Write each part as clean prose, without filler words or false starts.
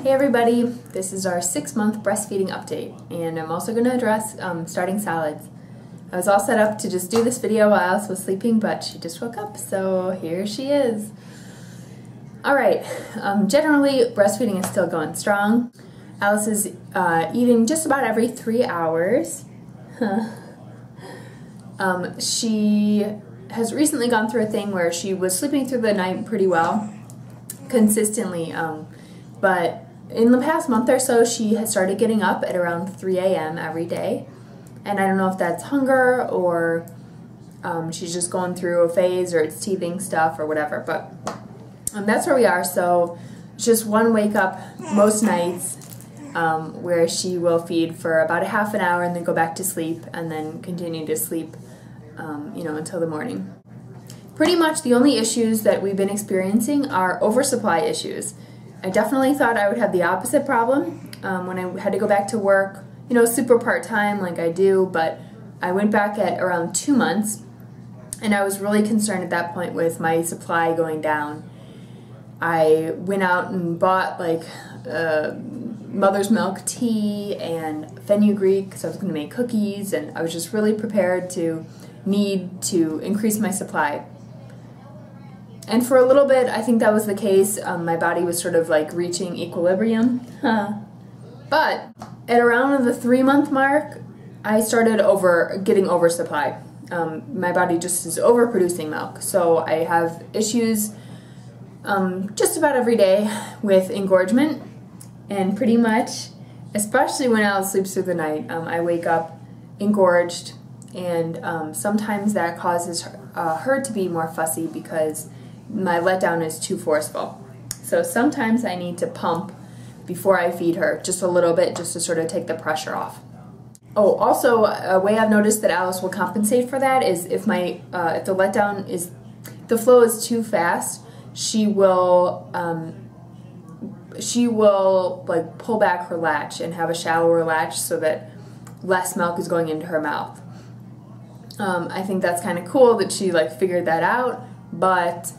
Hey everybody, this is our 6-month breastfeeding update, and I'm also going to address starting solids. I was all set up to just do this video while Alice was sleeping, but she just woke up, so here she is. Alright, generally breastfeeding is still going strong. Alice is eating just about every 3 hours. She has recently gone through a thing where she was sleeping through the night pretty well, consistently, but in the past month or so she has started getting up at around 3 a.m. every day, and I don't know if that's hunger or she's just going through a phase or it's teething stuff or whatever, but that's where we are. So just one wake up most nights where she will feed for about a half an hour and then go back to sleep and then continue to sleep until the morning. Pretty much the only issues that we've been experiencing are oversupply issues. I definitely thought I would have the opposite problem when I had to go back to work, super part-time like I do, but I went back at around 2 months, and I was really concerned at that point with my supply going down. I went out and bought mother's milk tea and fenugreek because I was going to make cookies, and I was just really prepared to need to increase my supply. And for a little bit, I think that was the case. My body was sort of like reaching equilibrium. But at around the 3-month mark, I started getting oversupply. My body just is overproducing milk. So I have issues just about every day with engorgement. And pretty much, especially when Alice sleeps through the night, I wake up engorged. And sometimes that causes her to be more fussy because my letdown is too forceful. So sometimes I need to pump before I feed her, just a little bit, just to sort of take the pressure off. Oh, also a way I've noticed that Alice will compensate for that is if the letdown is, the flow is too fast, she will like pull back her latch and have a shallower latch so that less milk is going into her mouth. I think that's kind of cool that she figured that out, but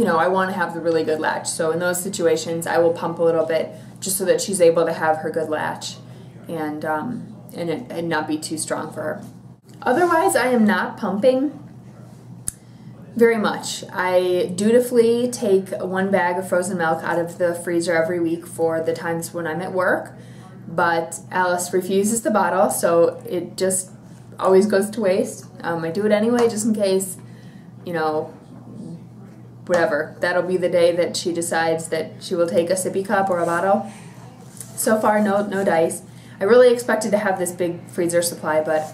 I want to have the really good latch. So in those situations, I will pump a little bit just so that she's able to have her good latch and not be too strong for her. Otherwise, I am not pumping very much. I dutifully take 1 bag of frozen milk out of the freezer every week for the times when I'm at work, but Alice refuses the bottle, so it just always goes to waste. I do it anyway just in case, whatever. That'll be the day that she decides that she will take a sippy cup or a bottle. So far, no dice. I really expected to have this big freezer supply, but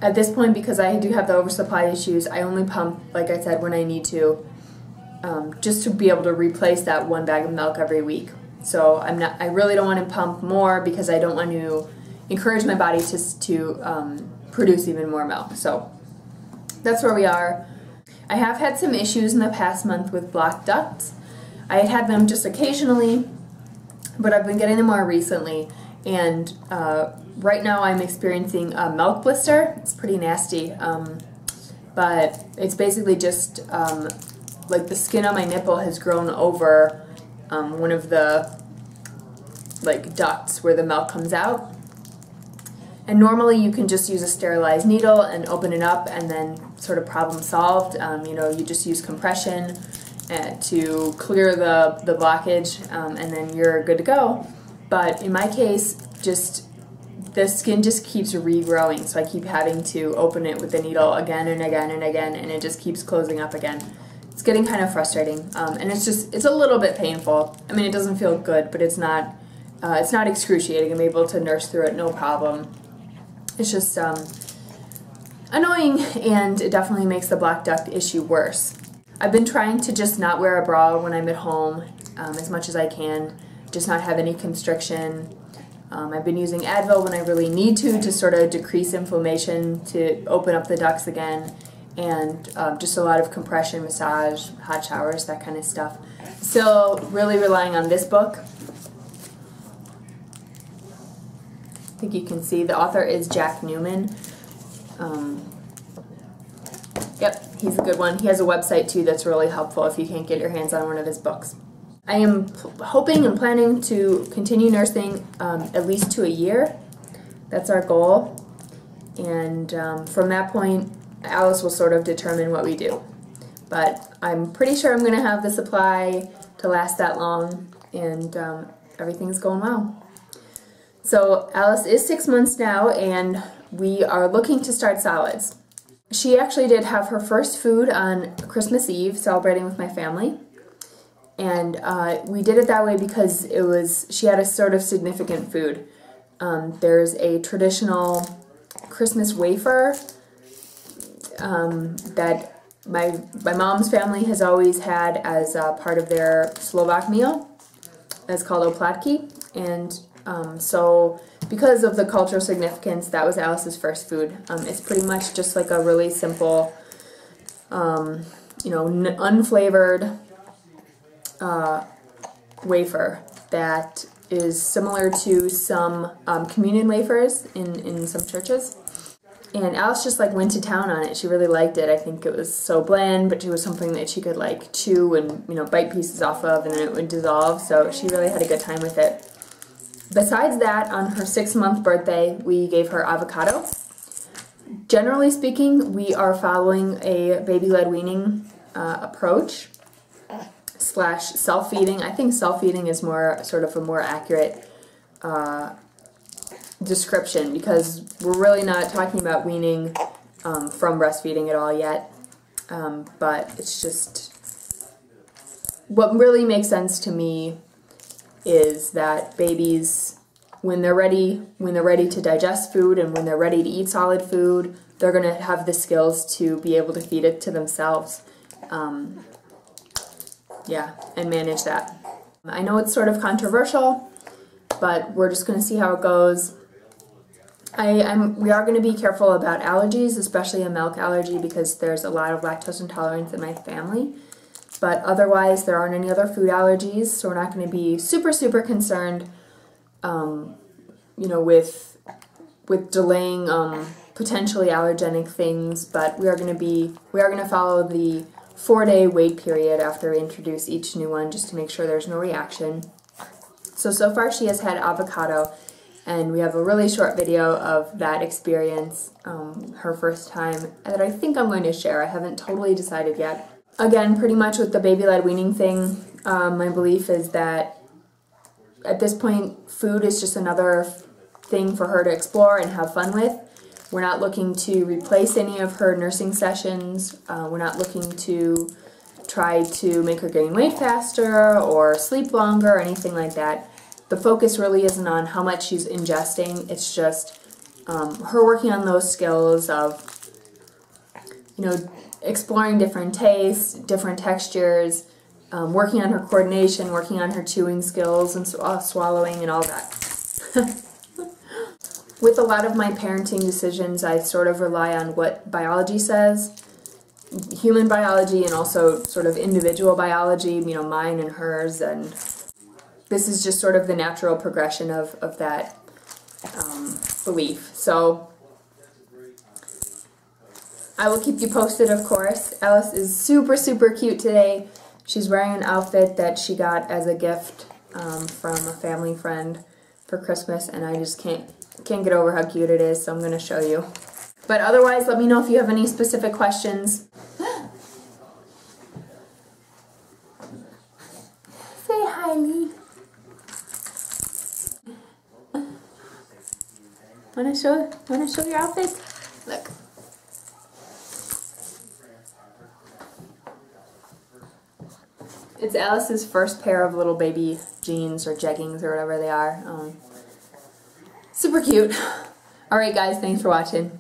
at this point, because I do have the oversupply issues, I only pump, like I said, when I need to, just to be able to replace that 1 bag of milk every week. So I really don't want to pump more because I don't want to encourage my body to produce even more milk. So that's where we are. I have had some issues in the past month with blocked ducts. I had them just occasionally, but I've been getting them more recently. And right now I'm experiencing a milk blister. It's pretty nasty, but it's basically just like the skin on my nipple has grown over one of the ducts where the milk comes out. And normally you can just use a sterilized needle and open it up and then sort of problem solved. You just use compression to clear the blockage and then you're good to go. But in my case, the skin just keeps regrowing, so I keep having to open it with the needle again and again and again, and it just keeps closing up again. It's getting kind of frustrating, and it's a little bit painful. I mean, it doesn't feel good, but it's not excruciating. I'm able to nurse through it, no problem. It's just annoying, and it definitely makes the blocked duct issue worse. I've been trying to just not wear a bra when I'm at home as much as I can, just not have any constriction. I've been using Advil when I really need to sort of decrease inflammation, to open up the ducts again, and just a lot of compression, massage, hot showers, that kind of stuff. Still really relying on this book. I think you can see the author is Jack Newman. Yep, he's a good one. He has a website too that's really helpful if you can't get your hands on one of his books. I am hoping and planning to continue nursing at least to a year. That's our goal. And from that point, Alice will sort of determine what we do. But I'm pretty sure I'm going to have the supply to last that long, and everything's going well. So Alice is 6 months now, and we are looking to start solids. She actually did have her first food on Christmas Eve, celebrating with my family. And we did it that way because she had a sort of significant food. There's a traditional Christmas wafer that my mom's family has always had as part of their Slovak meal. It's called oplatki, and so because of the cultural significance, that was Alice's first food. It's pretty much just like a really simple, unflavored wafer that is similar to some communion wafers in some churches. And Alice just like went to town on it. She really liked it. I think it was so bland, but it was something that she could like chew and bite pieces off of, and then it would dissolve. So she really had a good time with it. Besides that, on her 6-month birthday, we gave her avocado. Generally speaking, we are following a baby-led weaning approach / self-feeding. I think self-feeding is sort of a more accurate description, because we're really not talking about weaning from breastfeeding at all yet, but it's just what really makes sense to me is that babies, when they're ready to digest food and when they're ready to eat solid food, they're going to have the skills to be able to feed it to themselves, and manage that. I know it's sort of controversial, but we're just going to see how it goes. We are going to be careful about allergies, especially a milk allergy, because there's a lot of lactose intolerance in my family. But otherwise, there aren't any other food allergies, so we're not going to be super, super concerned, with delaying potentially allergenic things. But we are going to follow the 4-day wait period after we introduce each new one, just to make sure there's no reaction. So far she has had avocado, and we have a really short video of that experience, her first time, that I think I'm going to share. I haven't totally decided yet. Again, pretty much with the baby-led weaning thing, my belief is that at this point, food is just another thing for her to explore and have fun with. We're not looking to replace any of her nursing sessions. We're not looking to try to make her gain weight faster or sleep longer or anything like that. The focus really isn't on how much she's ingesting. It's just her working on those skills of, exploring different tastes, different textures, working on her coordination, working on her chewing skills and swallowing and all that. With a lot of my parenting decisions, I sort of rely on what biology says, human biology and also sort of individual biology, mine and hers, and this is just sort of the natural progression of that belief. So I will keep you posted, of course. Alice is super, super cute today. She's wearing an outfit that she got as a gift from a family friend for Christmas, and I just can't get over how cute it is, so I'm going to show you. But otherwise, let me know if you have any specific questions. Say hi, Lee. Wanna show your outfit? Look. It's Alice's first pair of little baby jeans or jeggings or whatever they are. Super cute. Alright guys, thanks for watching.